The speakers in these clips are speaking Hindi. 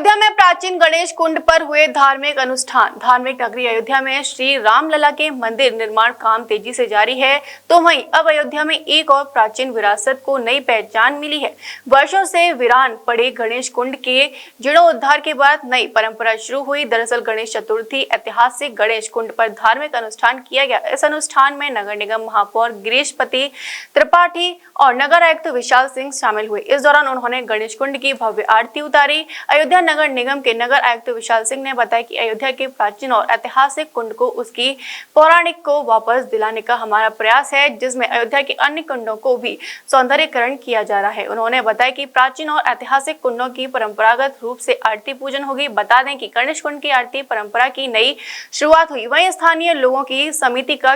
अयोध्या में प्राचीन गणेश कुंड पर हुए धार्मिक अनुष्ठान। धार्मिक नगरी अयोध्या में श्री रामलला के मंदिर निर्माण काम तेजी से जारी है, तो वहीं अब अयोध्या में एक और प्राचीन विरासत को नई पहचान मिली है। वर्षों से वीरान पड़े गणेश कुंड के जीर्णोद्धार के बाद नई परंपरा शुरू हुई। दरअसल गणेश चतुर्थी ऐतिहासिक गणेश कुंड पर धार्मिक अनुष्ठान किया गया। इस अनुष्ठान में नगर निगम महापौर गिरीशपति त्रिपाठी और नगर आयुक्त विशाल सिंह शामिल हुए। इस दौरान उन्होंने गणेश कुंड की भव्य आरती उतारी। अयोध्या नगर निगम के नगर आयुक्त विशाल सिंह ने बताया कि अयोध्या के प्राचीन और ऐतिहासिक कुंड को उसकी पौराणिक को वापस दिलाने का हमारा प्रयास है, जिसमें अयोध्या के अन्य कुंडों को भी सौंदर्यीकरण किया जा रहा है। उन्होंने बताया कि प्राचीन और ऐतिहासिक कुंडों की परंपरागत रूप से आरती पूजन होगी। बता दें कि गणेश कुंड की आरती परंपरा की नई शुरुआत हुई। वहीं स्थानीय लोगों की समिति का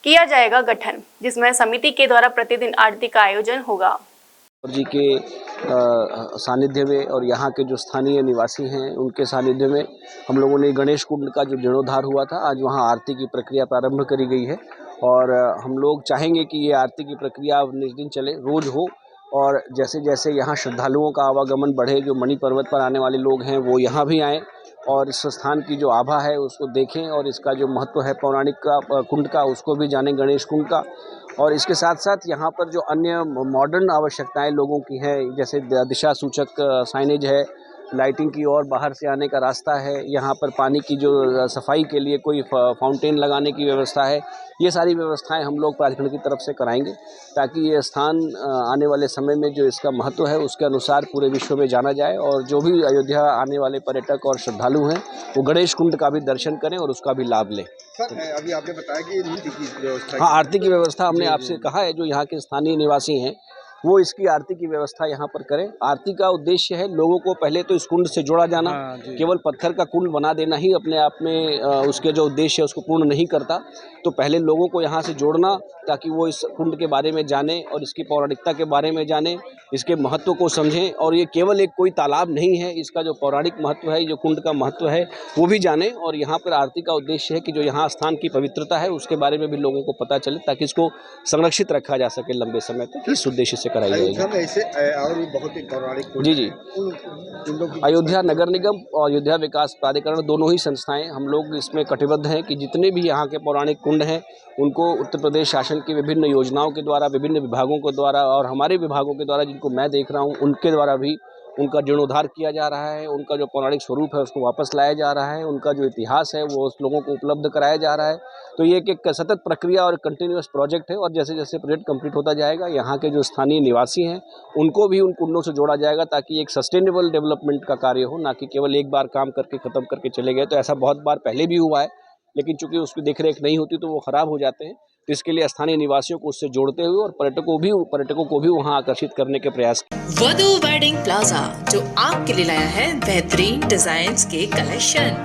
किया जाएगा गठन, जिसमें समिति के द्वारा प्रतिदिन आरती का आयोजन होगा। जी के सानिध्य में और यहाँ के जो स्थानीय निवासी हैं उनके सानिध्य में हम लोगों ने गणेश कुंड का जो जीर्णोद्धार हुआ था, आज वहाँ आरती की प्रक्रिया प्रारंभ करी गई है। और हम लोग चाहेंगे कि ये आरती की प्रक्रिया नित्य दिन चले, रोज हो। और जैसे जैसे यहाँ श्रद्धालुओं का आवागमन बढ़े, जो मणि पर्वत पर आने वाले लोग हैं वो यहाँ भी आएँ और इस स्थान की जो आभा है उसको देखें और इसका जो महत्व है पौराणिक का कुंड का उसको भी जानें, गणेश कुंड का। और इसके साथ साथ यहाँ पर जो अन्य मॉडर्न आवश्यकताएं लोगों की हैं, जैसे दिशा सूचक साइनेज है, लाइटिंग की और बाहर से आने का रास्ता है, यहाँ पर पानी की जो सफाई के लिए कोई फाउंटेन लगाने की व्यवस्था है, ये सारी व्यवस्थाएं हम लोग प्राधिकरण की तरफ से कराएंगे ताकि ये स्थान आने वाले समय में जो इसका महत्व है उसके अनुसार पूरे विश्व में जाना जाए और जो भी अयोध्या आने वाले पर्यटक और श्रद्धालु हैं वो गणेश कुंड का भी दर्शन करें और उसका भी लाभ लें। सर, अभी आपने बताया कि आरती की व्यवस्था, हाँ, आरती की व्यवस्था हमने आपसे कहा है, जो यहाँ के स्थानीय निवासी हैं वो इसकी आरती की व्यवस्था यहाँ पर करें। आरती का उद्देश्य है लोगों को पहले तो इस कुंड से जोड़ा जाना। केवल पत्थर का कुंड बना देना ही अपने आप में उसके जो उद्देश्य है उसको पूर्ण नहीं करता। तो पहले लोगों को यहाँ से जोड़ना ताकि वो इस कुंड के बारे में जाने और इसकी पौराणिकता के बारे में जाने, इसके महत्व को समझें। और ये केवल एक कोई तालाब नहीं है, इसका जो पौराणिक महत्व है, जो कुंड का महत्व है वो भी जाने। और यहाँ पर आरती का उद्देश्य है कि जो यहाँ स्थान की पवित्रता है उसके बारे में भी लोगों को पता चले ताकि इसको संरक्षित रखा जा सके लंबे समय तक। इस उद्देश्य से कराई जाएगी। ऐसे और भी बहुत ही पौराणिक जी अयोध्या नगर निगम और अयोध्या विकास प्राधिकरण दोनों ही संस्थाएं हम लोग इसमें कटिबद्ध हैं कि जितने भी यहाँ के पौराणिक कुंड हैं उनको उत्तर प्रदेश शासन की विभिन्न योजनाओं के द्वारा, विभिन्न विभागों के द्वारा और हमारे विभागों के द्वारा जिनको मैं देख रहा हूँ उनके द्वारा भी उनका जीर्णोद्धार किया जा रहा है। उनका जो पौराणिक स्वरूप है उसको वापस लाया जा रहा है, उनका जो इतिहास है वो उस लोगों को उपलब्ध कराया जा रहा है। तो ये एक सतत प्रक्रिया और कंटिन्यूअस प्रोजेक्ट है और जैसे जैसे प्रोजेक्ट कंप्लीट होता जाएगा यहाँ के जो स्थानीय निवासी हैं उनको भी उन कुंडों से जोड़ा जाएगा ताकि एक सस्टेनेबल डेवलपमेंट का कार्य हो, ना कि केवल एक बार काम करके ख़त्म करके चले गए। तो ऐसा बहुत बार पहले भी हुआ है, लेकिन चूंकि उसकी देखरेख नहीं होती तो वो ख़राब हो जाते हैं। तो इसके लिए स्थानीय निवासियों को उससे जोड़ते हुए और पर्यटकों को भी वहां आकर्षित करने के प्रयास। वधू वेडिंग प्लाजा जो आपके लिए लाया है बेहतरीन डिजाइन्स के कलेक्शन,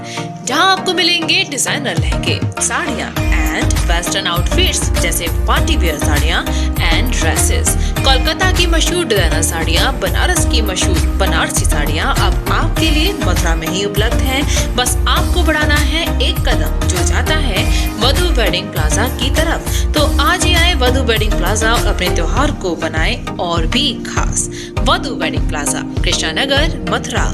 जहां आपको मिलेंगे डिजाइनर लहंगे, साड़ियां एंड वेस्टर्न आउटफिट्स जैसे पार्टी वेयर साड़ियां एंड ड्रेसेस। कोलकाता की मशहूर डिजाइनर साड़ियां, बनारस की मशहूर बनारसी साड़ियां अब आपके लिए मथुरा में ही उपलब्ध हैं। बस आपको बढ़ाना है एक कदम जो जाता है वधू वेडिंग प्लाजा की तरफ। तो आज ही आए वधू वेडिंग प्लाजा और अपने त्योहार को बनाए और भी खास। वधू वेडिंग प्लाजा, कृष्णा नगर, मथुरा।